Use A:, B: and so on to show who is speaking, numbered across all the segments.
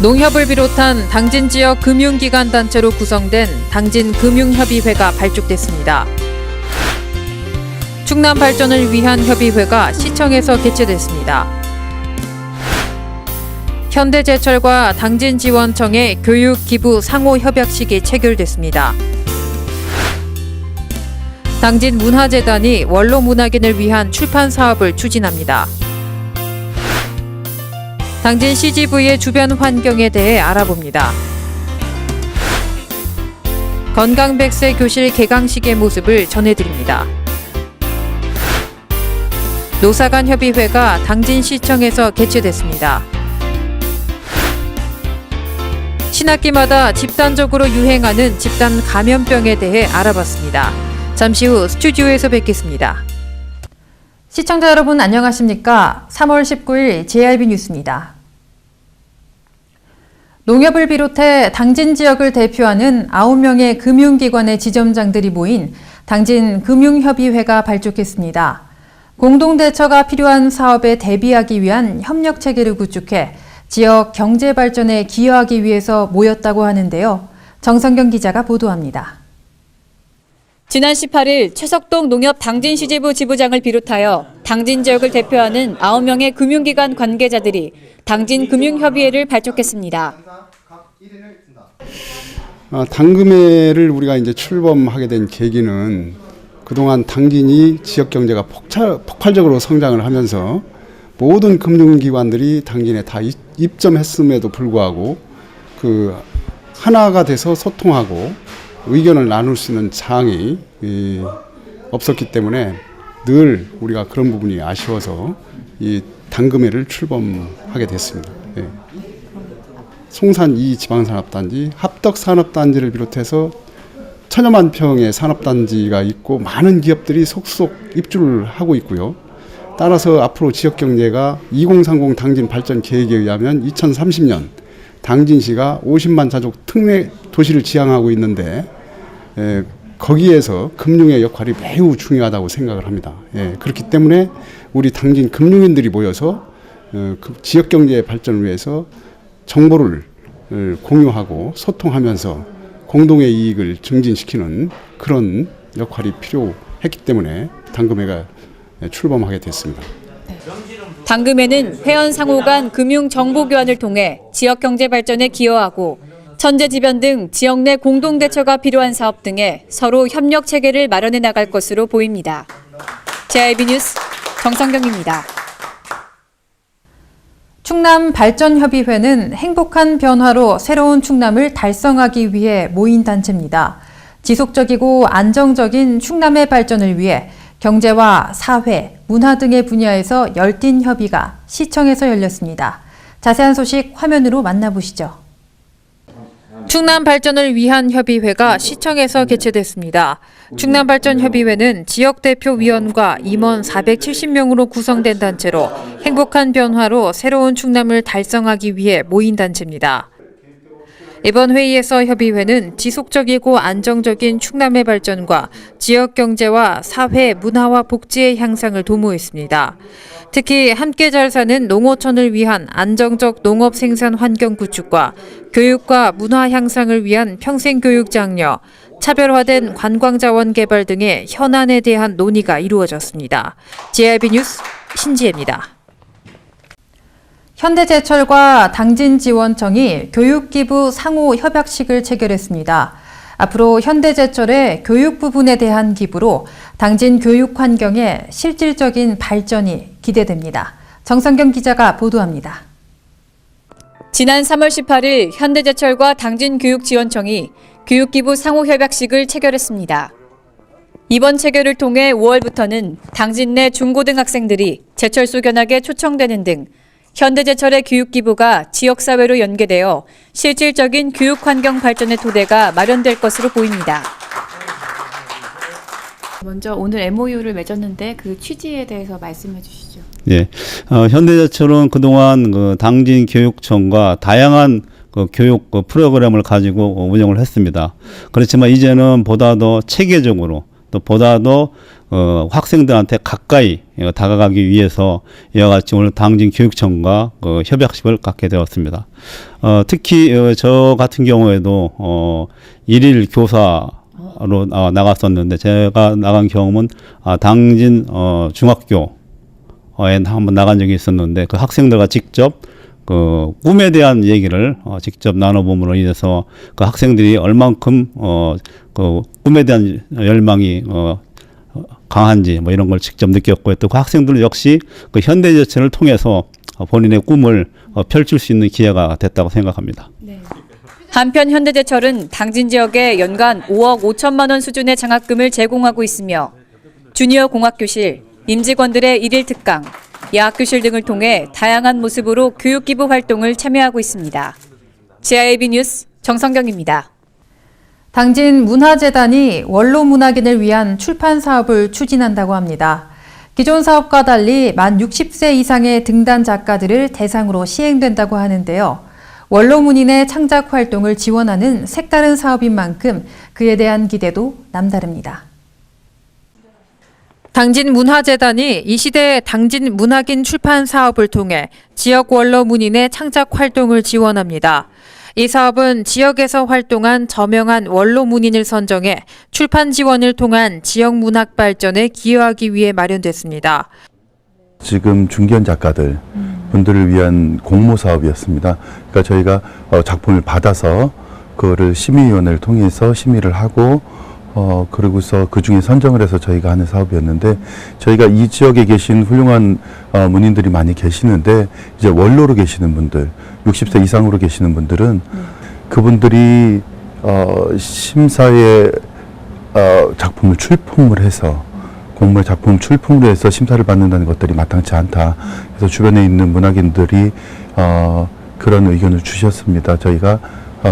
A: 농협을 비롯한 당진 지역 금융기관 단체로 구성된 당진금융협의회가 발족됐습니다. 충남 발전을 위한 협의회가 시청에서 개최됐습니다. 현대제철과 당진지원청의 교육기부 상호협약식이 체결됐습니다. 당진문화재단이 원로문학인을 위한 출판 사업을 추진합니다. 당진 CGV의 주변 환경에 대해 알아봅니다. 건강100세 교실 개강식의 모습을 전해드립니다. 노사간 협의회가 당진시청에서 개최됐습니다. 신학기마다 집단적으로 유행하는 집단 감염병에 대해 알아봤습니다. 잠시 후 스튜디오에서 뵙겠습니다. 시청자 여러분 안녕하십니까? 3월 19일 JRB 뉴스입니다. 농협을 비롯해 당진 지역을 대표하는 9명의 금융기관의 지점장들이 모인 당진금융협의회가 발족했습니다. 공동대처가 필요한 사업에 대비하기 위한 협력체계를 구축해 지역 경제 발전에 기여하기 위해서 모였다고 하는데요. 정성경 기자가 보도합니다.
B: 지난 18일 최석동 농협 당진시지부 지부장을 비롯하여 당진 지역을 대표하는 9명의 금융기관 관계자들이 당진금융협의회를 발족했습니다.
C: 당금회를 우리가 이제 출범하게 된 계기는 그동안 당진이 지역 경제가 폭발적으로 성장을 하면서 모든 금융기관들이 당진에 다 입점했음에도 불구하고 그 하나가 돼서 소통하고 의견을 나눌 수 있는 장이 없었기 때문에 늘 우리가 그런 부분이 아쉬워서 이 당금회를 출범하게 됐습니다. 예. 송산 2지방산업단지, 합덕산업단지를 비롯해서 천여만 평의 산업단지가 있고 많은 기업들이 속속 입주를 하고 있고요. 따라서 앞으로 지역경제가 2030 당진 발전 계획에 의하면 2030년 당진시가 50만 자족 특례 도시를 지향하고 있는데 거기에서 금융의 역할이 매우 중요하다고 생각을 합니다. 그렇기 때문에 우리 당진 금융인들이 모여서 그 지역경제의 발전을 위해서 정보를 공유하고 소통하면서 공동의 이익을 증진시키는 그런 역할이 필요했기 때문에 당금회가 출범하게 됐습니다.
B: 당금회는 회원 상호 간 금융 정보 교환을 통해 지역 경제 발전에 기여하고 천재지변 등 지역 내 공동 대처가 필요한 사업 등에 서로 협력 체계를 마련해 나갈 것으로 보입니다. JRB 뉴스 정성경입니다.
A: 충남 발전협의회는 행복한 변화로 새로운 충남을 달성하기 위해 모인 단체입니다. 지속적이고 안정적인 충남의 발전을 위해 경제와 사회, 문화 등의 분야에서 열띤 협의가 시청에서 열렸습니다. 자세한 소식 화면으로 만나보시죠. 충남 발전을 위한 협의회가 시청에서 개최됐습니다. 충남발전협의회는 지역대표위원과 임원 470명으로 구성된 단체로 행복한 변화로 새로운 충남을 달성하기 위해 모인 단체입니다. 이번 회의에서 협의회는 지속적이고 안정적인 충남의 발전과 지역 경제와 사회, 문화와 복지의 향상을 도모했습니다. 특히 함께 잘 사는 농어촌을 위한 안정적 농업 생산 환경 구축과 교육과 문화 향상을 위한 평생교육 장려, 차별화된 관광자원 개발 등의 현안에 대한 논의가 이루어졌습니다. JRB 뉴스 신지혜입니다. 현대제철과 당진지원청이 교육기부 상호협약식을 체결했습니다. 앞으로 현대제철의 교육 부분에 대한 기부로 당진 교육 환경의 실질적인 발전이 기대됩니다. 정성경 기자가 보도합니다.
B: 지난 3월 18일 현대제철과 당진교육지원청이 교육기부 상호협약식을 체결했습니다. 이번 체결을 통해 5월부터는 당진 내 중고등학생들이 제철소 견학에 초청되는 등 현대제철의 교육기부가 지역사회로 연계되어 실질적인 교육환경 발전의 토대가 마련될 것으로 보입니다.
D: 먼저 오늘 MOU를 맺었는데 그 취지에 대해서 말씀해 주시죠.
E: 예, 현대제철은 그동안 당진교육청과 다양한 교육 프로그램을 가지고 운영을 했습니다. 그렇지만 이제는 보다 더 체계적으로 또 보다 더 학생들한테 가까이 다가가기 위해서 이와 같이 오늘 당진 교육청과 협약식을 갖게 되었습니다. 특히 저 같은 경우에도 일일 교사로 나갔었는데 제가 나간 경험은 당진 중학교에 한번 나간 적이 있었는데 그 학생들과 직접 그 꿈에 대한 얘기를 직접 나눠봄으로 인해서 그 학생들이 얼만큼 그 꿈에 대한 열망이 강한지 뭐 이런 걸 직접 느꼈고 또 그 학생들 역시 그 현대제천을 통해서 본인의 꿈을 펼칠 수 있는 기회가 됐다고 생각합니다.
B: 한편 현대제철은 당진 지역에 연간 5억 5천만 원 수준의 장학금을 제공하고 있으며 주니어 공학교실, 임직원들의 일일 특강, 야학교실 등을 통해 다양한 모습으로 교육기부 활동을 참여하고 있습니다. JIB 뉴스 정성경입니다.
A: 당진 문화재단이 원로 문학인을 위한 출판 사업을 추진한다고 합니다. 기존 사업과 달리 만 60세 이상의 등단 작가들을 대상으로 시행된다고 하는데요. 원로 문인의 창작 활동을 지원하는 색다른 사업인 만큼 그에 대한 기대도 남다릅니다. 당진 문화재단이 이 시대 당진 문학인 출판 사업을 통해 지역 원로 문인의 창작 활동을 지원합니다. 이 사업은 지역에서 활동한 저명한 원로 문인을 선정해 출판 지원을 통한 지역 문학 발전에 기여하기 위해 마련됐습니다.
F: 지금 중견 작가들 분들을 위한 공모 사업이었습니다. 그러니까 저희가 작품을 받아서 그거를 심의위원회를 통해서 심의를 하고 그러고서 그 중에 선정을 해서 저희가 하는 사업이었는데 저희가 이 지역에 계신 훌륭한 문인들이 많이 계시는데 이제 원로로 계시는 분들 60세 이상으로 계시는 분들은 그분들이 심사에 작품을 출품을 해서 공모의 작품 출품을 해서 심사를 받는다는 것들이 마땅치 않다. 그래서 주변에 있는 문학인들이 그런 의견을 주셨습니다. 저희가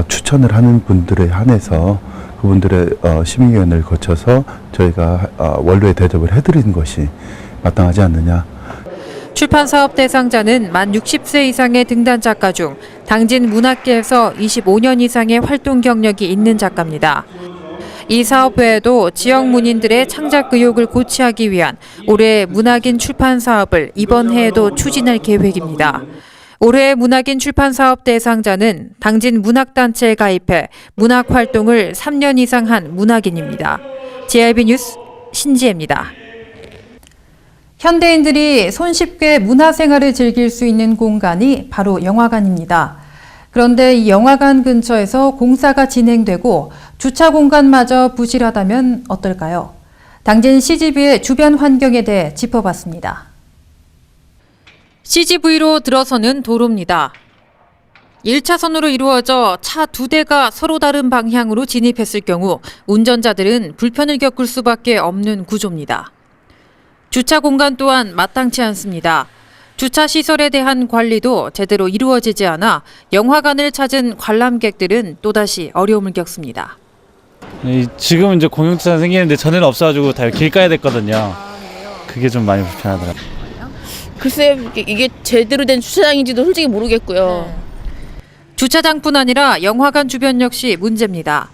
F: 추천을 하는 분들에 한해서 그분들의 심의위원회를 거쳐서 저희가 원로에 대접을 해드리는 것이 마땅하지 않느냐.
A: 출판 사업 대상자는 만 60세 이상의 등단 작가 중 당진 문학계에서 25년 이상의 활동 경력이 있는 작가입니다. 이 사업 외에도 지역 문인들의 창작 의욕을 고취하기 위한 올해 문학인 출판 사업을 이번 해에도 추진할 계획입니다. 올해 문학인 출판 사업 대상자는 당진 문학단체에 가입해 문학 활동을 3년 이상 한 문학인입니다. JIB 뉴스 신지혜입니다. 현대인들이 손쉽게 문화생활을 즐길 수 있는 공간이 바로 영화관입니다. 그런데 이 영화관 근처에서 공사가 진행되고 주차 공간마저 부실하다면 어떨까요? 당진 CGV의 주변 환경에 대해 짚어봤습니다. CGV로 들어서는 도로입니다. 1차선으로 이루어져 차 2대가 서로 다른 방향으로 진입했을 경우 운전자들은 불편을 겪을 수밖에 없는 구조입니다. 주차 공간 또한 마땅치 않습니다. 주차 시설에 대한 관리도 제대로 이루어지지 않아 영화관을 찾은 관람객들은 또다시 어려움을 겪습니다.
G: 지금은 이제 공용주차장 생기는데 전에는 없어가지고 다 길가야 됐거든요. 그게 좀 많이 불편하더라고요.
H: 글쎄 이게 제대로 된 주차장인지도 솔직히 모르겠고요.
A: 주차장뿐 아니라 영화관 주변 역시 문제입니다.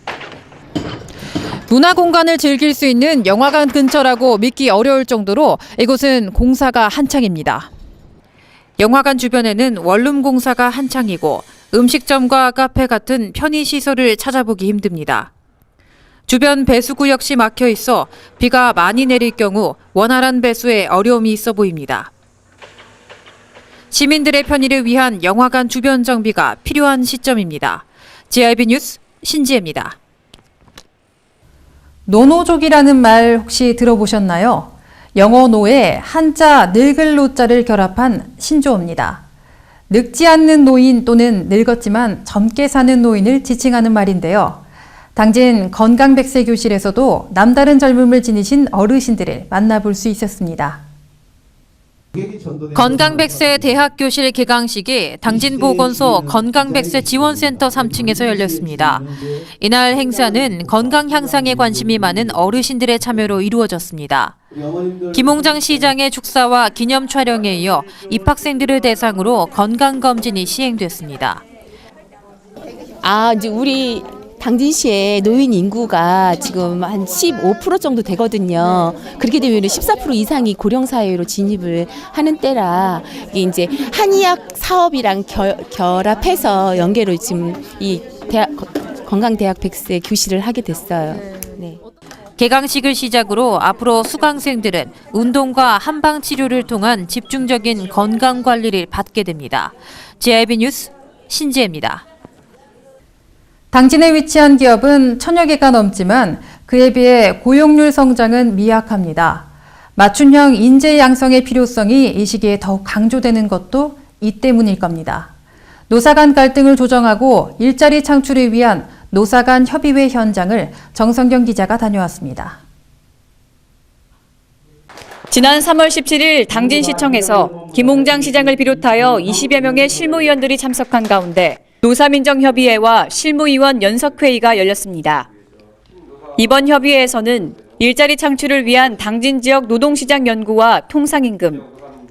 A: 문화 공간을 즐길 수 있는 영화관 근처라고 믿기 어려울 정도로 이곳은 공사가 한창입니다. 영화관 주변에는 원룸 공사가 한창이고 음식점과 카페 같은 편의시설을 찾아보기 힘듭니다. 주변 배수구 역시 막혀 있어 비가 많이 내릴 경우 원활한 배수에 어려움이 있어 보입니다. 시민들의 편의를 위한 영화관 주변 정비가 필요한 시점입니다. JIB 뉴스 신지혜입니다. 노노족이라는 말 혹시 들어보셨나요? 영어 노에 한자 늙을 노자를 결합한 신조어입니다. 늙지 않는 노인 또는 늙었지만 젊게 사는 노인을 지칭하는 말인데요. 당진 건강백세교실에서도 남다른 젊음을 지니신 어르신들을 만나볼 수 있었습니다. 건강백세 대학교실 개강식이 당진보건소 건강백세 지원센터 3층에서 열렸습니다. 이날 행사는 건강 향상에 관심이 많은 어르신들의 참여로 이루어졌습니다. 김홍장 시장의 축사와 기념 촬영에 이어 입학생들을 대상으로 건강검진이 시행됐습니다.
H: 이제 우리
I: 당진시의 노인 인구가 지금 한 15% 정도 되거든요. 그렇게 되면 14% 이상이 고령사회로 진입을 하는 때라 이게 이제 한의학 사업이랑 결합해서 연계로 지금 이 건강대학 백세 교실을 하게 됐어요. 네.
J: 개강식을 시작으로 앞으로 수강생들은 운동과 한방 치료를 통한 집중적인 건강 관리를 받게 됩니다. JIB 뉴스 신지혜입니다.
A: 당진에 위치한 기업은 1000여 개가 넘지만 그에 비해 고용률 성장은 미약합니다. 맞춤형 인재 양성의 필요성이 이 시기에 더욱 강조되는 것도 이 때문일 겁니다. 노사 간 갈등을 조정하고 일자리 창출을 위한 노사 간 협의회 현장을 정성경 기자가 다녀왔습니다.
B: 지난 3월 17일 당진시청에서 김홍장 시장을 비롯하여 20여 명의 실무위원들이 참석한 가운데 노사민정협의회와 실무위원 연석회의가 열렸습니다. 이번 협의회에서는 일자리 창출을 위한 당진 지역 노동시장 연구와 통상임금,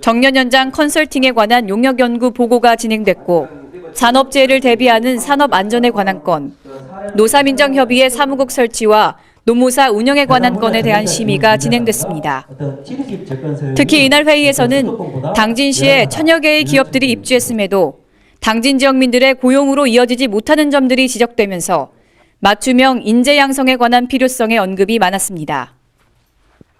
B: 정년 연장 컨설팅에 관한 용역 연구 보고가 진행됐고 산업재해를 대비하는 산업안전에 관한 건, 노사민정협의회 사무국 설치와 노무사 운영에 관한 건에 대한 심의가 진행됐습니다. 특히 이날 회의에서는 당진시에 1000여 개의 기업들이 입주했음에도 당진 지역민들의 고용으로 이어지지 못하는 점들이 지적되면서 맞춤형 인재 양성에 관한 필요성의 언급이 많았습니다.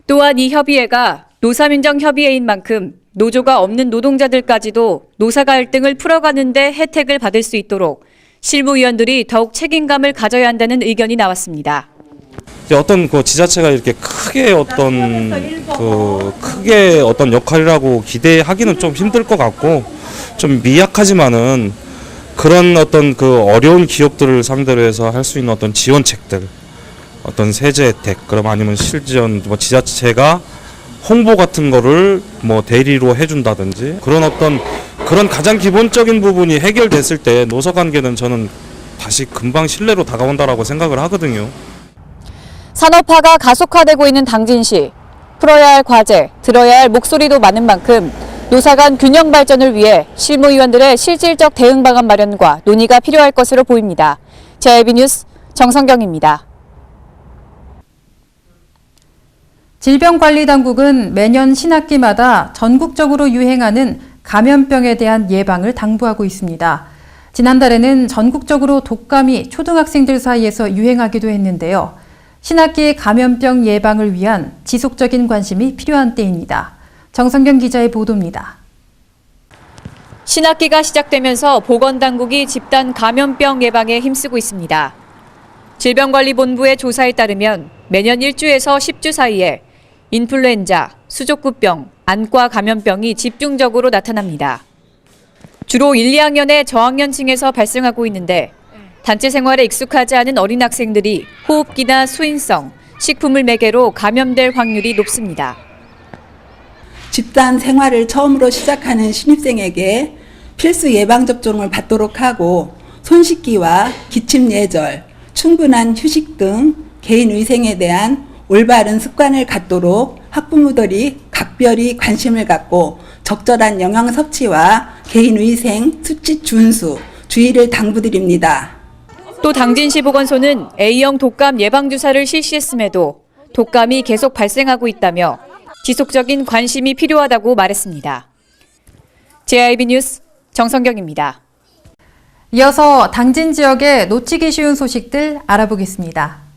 B: 또한 이 협의회가 노사민정협의회인 만큼 노조가 없는 노동자들까지도 노사 갈등을 풀어가는 데 혜택을 받을 수 있도록 실무위원들이 더욱 책임감을 가져야 한다는 의견이 나왔습니다.
K: 어떤 그 지자체가 이렇게 크게 어떤 역할이라고 기대하기는 좀 힘들 것 같고, 좀 미약하지만은 그런 어떤 그 어려운 기업들을 상대로 해서 할 수 있는 어떤 지원책들, 어떤 세제 혜택, 그럼 아니면 실지원 뭐 지자체가 홍보 같은 거를 뭐 대리로 해준다든지, 그런 가장 기본적인 부분이 해결됐을 때 노사 관계는 저는 다시 금방 신뢰로 다가온다라고 생각을 하거든요.
B: 산업화가 가속화되고 있는 당진시, 풀어야 할 과제, 들어야 할 목소리도 많은 만큼 노사 간 균형 발전을 위해 실무위원들의 실질적 대응 방안 마련과 논의가 필요할 것으로 보입니다. JIB 뉴스 정성경입니다.
A: 질병관리당국은 매년 신학기마다 전국적으로 유행하는 감염병에 대한 예방을 당부하고 있습니다. 지난달에는 전국적으로 독감이 초등학생들 사이에서 유행하기도 했는데요. 신학기 감염병 예방을 위한 지속적인 관심이 필요한 때입니다. 정성경 기자의 보도입니다.
B: 신학기가 시작되면서 보건당국이 집단 감염병 예방에 힘쓰고 있습니다. 질병관리본부의 조사에 따르면 매년 1주에서 10주 사이에 인플루엔자, 수족구병, 안과 감염병이 집중적으로 나타납니다. 주로 1, 2학년의 저학년층에서 발생하고 있는데 단체 생활에 익숙하지 않은 어린 학생들이 호흡기나 수인성, 식품을 매개로 감염될 확률이 높습니다.
L: 집단 생활을 처음으로 시작하는 신입생에게 필수 예방접종을 받도록 하고 손 씻기와 기침 예절, 충분한 휴식 등 개인위생에 대한 올바른 습관을 갖도록 학부모들이 각별히 관심을 갖고 적절한 영양 섭취와 개인위생 수칙 준수, 주의를 당부드립니다.
B: 또 당진시 보건소는 A형 독감 예방주사를 실시했음에도 독감이 계속 발생하고 있다며 지속적인 관심이 필요하다고 말했습니다. JIB 뉴스 정성경입니다.
A: 이어서 당진 지역의 놓치기 쉬운 소식들 알아보겠습니다.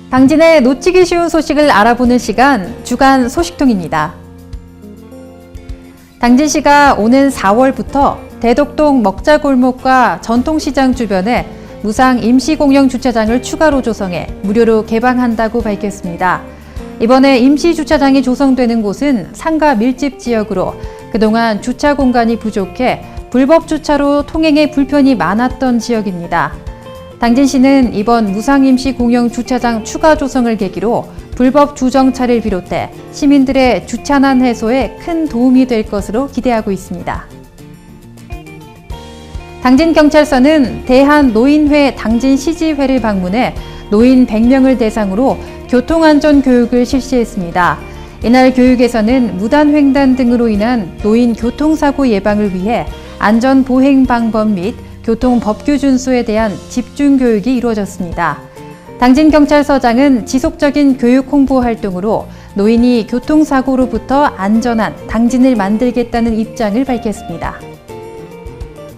A: 당진의 놓치기 쉬운 소식을 알아보는 시간, 주간 소식통입니다. 당진시가 오는 4월부터 대덕동 먹자골목과 전통시장 주변에 무상 임시공영 주차장을 추가로 조성해 무료로 개방한다고 밝혔습니다. 이번에 임시주차장이 조성되는 곳은 상가 밀집 지역으로 그동안 주차 공간이 부족해 불법 주차로 통행에 불편이 많았던 지역입니다. 당진시는 이번 무상 임시공영 주차장 추가 조성을 계기로 불법 주정차를 비롯해 시민들의 주차난 해소에 큰 도움이 될 것으로 기대하고 있습니다. 당진경찰서는 대한노인회 당진시지회를 방문해 노인 100명을 대상으로 교통안전 교육을 실시했습니다. 이날 교육에서는 무단횡단 등으로 인한 노인 교통사고 예방을 위해 안전보행 방법 및 교통법규 준수에 대한 집중 교육이 이루어졌습니다. 당진 경찰서장은 지속적인 교육 홍보 활동으로 노인이 교통사고로부터 안전한 당진을 만들겠다는 입장을 밝혔습니다.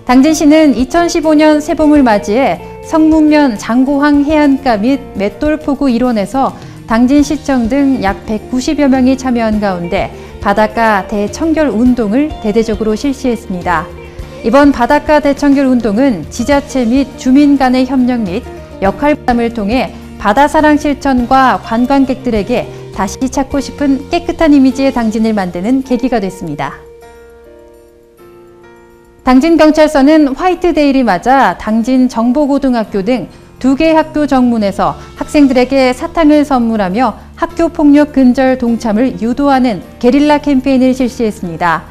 A: 당진시는 2015년 새봄을 맞이해 성문면 장고항 해안가 및 맷돌포구 일원에서 당진시청 등 약 190여 명이 참여한 가운데 바닷가 대청결 운동을 대대적으로 실시했습니다. 이번 바닷가 대청결 운동은 지자체 및 주민 간의 협력 및 역할 부담을 통해 바다사랑 실천과 관광객들에게 다시 찾고 싶은 깨끗한 이미지의 당진을 만드는 계기가 됐습니다. 당진경찰서는 화이트데이를 맞아 당진 정보고등학교 등 2개 학교 정문에서 학생들에게 사탕을 선물하며 학교폭력 근절 동참을 유도하는 게릴라 캠페인을 실시했습니다.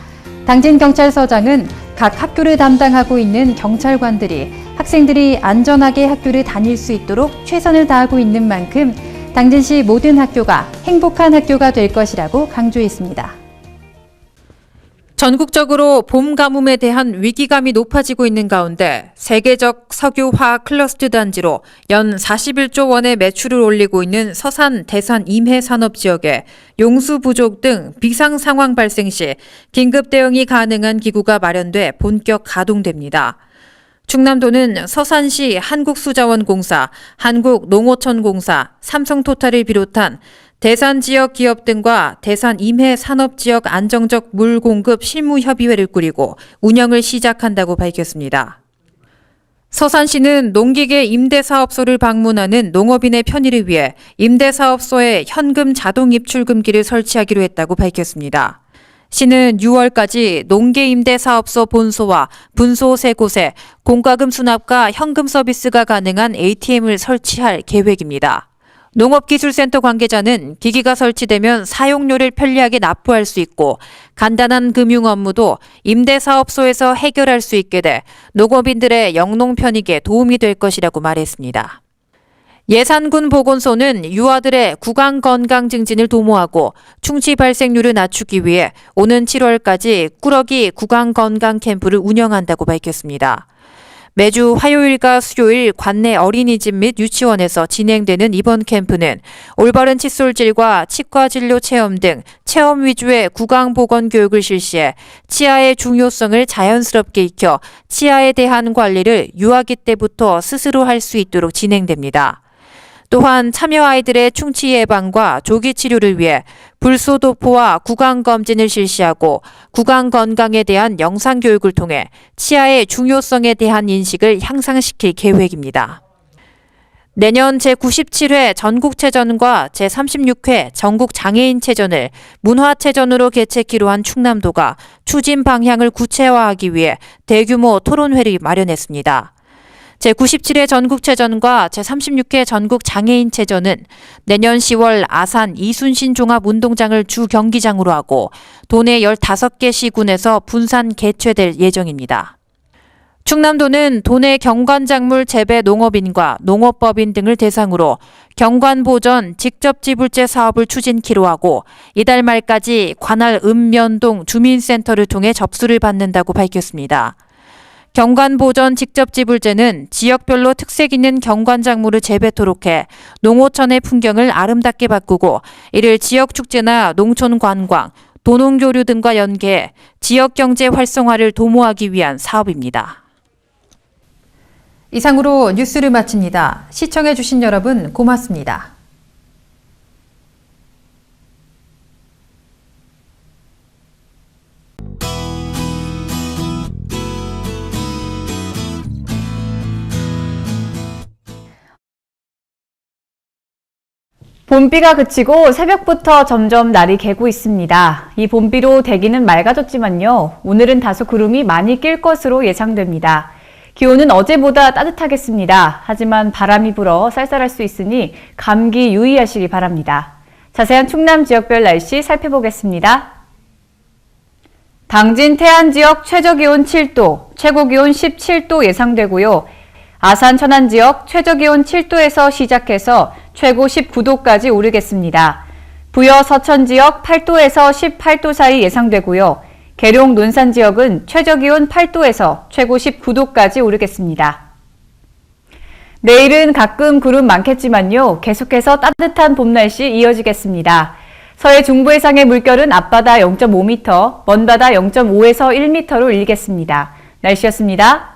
A: 당진경찰서장은 각 학교를 담당하고 있는 경찰관들이 학생들이 안전하게 학교를 다닐 수 있도록 최선을 다하고 있는 만큼 당진시 모든 학교가 행복한 학교가 될 것이라고 강조했습니다.
J: 전국적으로 봄 가뭄에 대한 위기감이 높아지고 있는 가운데 세계적 석유화학 클러스터 단지로 연 41조 원의 매출을 올리고 있는 서산 대산 임해 산업 지역에 용수 부족 등 비상 상황 발생 시 긴급 대응이 가능한 기구가 마련돼 본격 가동됩니다. 충남도는 서산시 한국수자원공사, 한국농어촌공사, 삼성토탈을 비롯한 대산 지역 기업 등과 대산 임해 산업 지역 안정적 물 공급 실무 협의회를 꾸리고 운영을 시작한다고 밝혔습니다. 서산시는 농기계 임대사업소를 방문하는 농업인의 편의를 위해 임대사업소에 현금 자동 입출금기를 설치하기로 했다고 밝혔습니다. 시는 6월까지 농계 임대사업소 본소와 분소 3곳에 공과금 수납과 현금 서비스가 가능한 ATM을 설치할 계획입니다. 농업기술센터 관계자는 기기가 설치되면 사용료를 편리하게 납부할 수 있고 간단한 금융 업무도 임대사업소에서 해결할 수 있게 돼 농업인들의 영농 편익에 도움이 될 것이라고 말했습니다. 예산군 보건소는 유아들의 구강 건강 증진을 도모하고 충치 발생률을 낮추기 위해 오는 7월까지 꾸러기 구강 건강 캠프를 운영한다고 밝혔습니다. 매주 화요일과 수요일 관내 어린이집 및 유치원에서 진행되는 이번 캠프는 올바른 칫솔질과 치과 진료 체험 등 체험 위주의 구강 보건 교육을 실시해 치아의 중요성을 자연스럽게 익혀 치아에 대한 관리를 유아기 때부터 스스로 할 수 있도록 진행됩니다. 또한 참여 아이들의 충치 예방과 조기 치료를 위해 불소도포와 구강 검진을 실시하고 구강 건강에 대한 영상 교육을 통해 치아의 중요성에 대한 인식을 향상시킬 계획입니다. 내년 제97회 전국체전과 제36회 전국장애인체전을 문화체전으로 개최키로 한 충남도가 추진 방향을 구체화하기 위해 대규모 토론회를 마련했습니다. 제97회 전국체전과 제36회 전국장애인체전은 내년 10월 아산 이순신 종합운동장을 주 경기장으로 하고 도내 15개 시군에서 분산 개최될 예정입니다. 충남도는 도내 경관작물 재배 농업인과 농업법인 등을 대상으로 경관보전 직접지불제 사업을 추진키로 하고 이달 말까지 관할 읍면동 주민센터를 통해 접수를 받는다고 밝혔습니다. 경관보전 직접지불제는 지역별로 특색 있는 경관작물을 재배토록 해 농어촌의 풍경을 아름답게 바꾸고 이를 지역축제나 농촌관광, 도농교류 등과 연계해 지역경제 활성화를 도모하기 위한 사업입니다.
A: 이상으로 뉴스를 마칩니다. 시청해주신 여러분 고맙습니다.
M: 봄비가 그치고 새벽부터 점점 날이 개고 있습니다. 이 봄비로 대기는 맑아졌지만요. 오늘은 다소 구름이 많이 낄 것으로 예상됩니다. 기온은 어제보다 따뜻하겠습니다. 하지만 바람이 불어 쌀쌀할 수 있으니 감기 유의하시기 바랍니다. 자세한 충남 지역별 날씨 살펴보겠습니다. 당진 태안 지역 최저기온 7도, 최고기온 17도 예상되고요. 아산 천안 지역 최저기온 7도에서 시작해서 최고 19도까지 오르겠습니다. 부여 서천 지역 8도에서 18도 사이 예상되고요. 계룡 논산 지역은 최저기온 8도에서 최고 19도까지 오르겠습니다. 내일은 가끔 구름 많겠지만요. 계속해서 따뜻한 봄 날씨 이어지겠습니다. 서해 중부 해상의 물결은 앞바다 0.5m, 먼바다 0.5에서 1m로 일겠습니다. 날씨였습니다.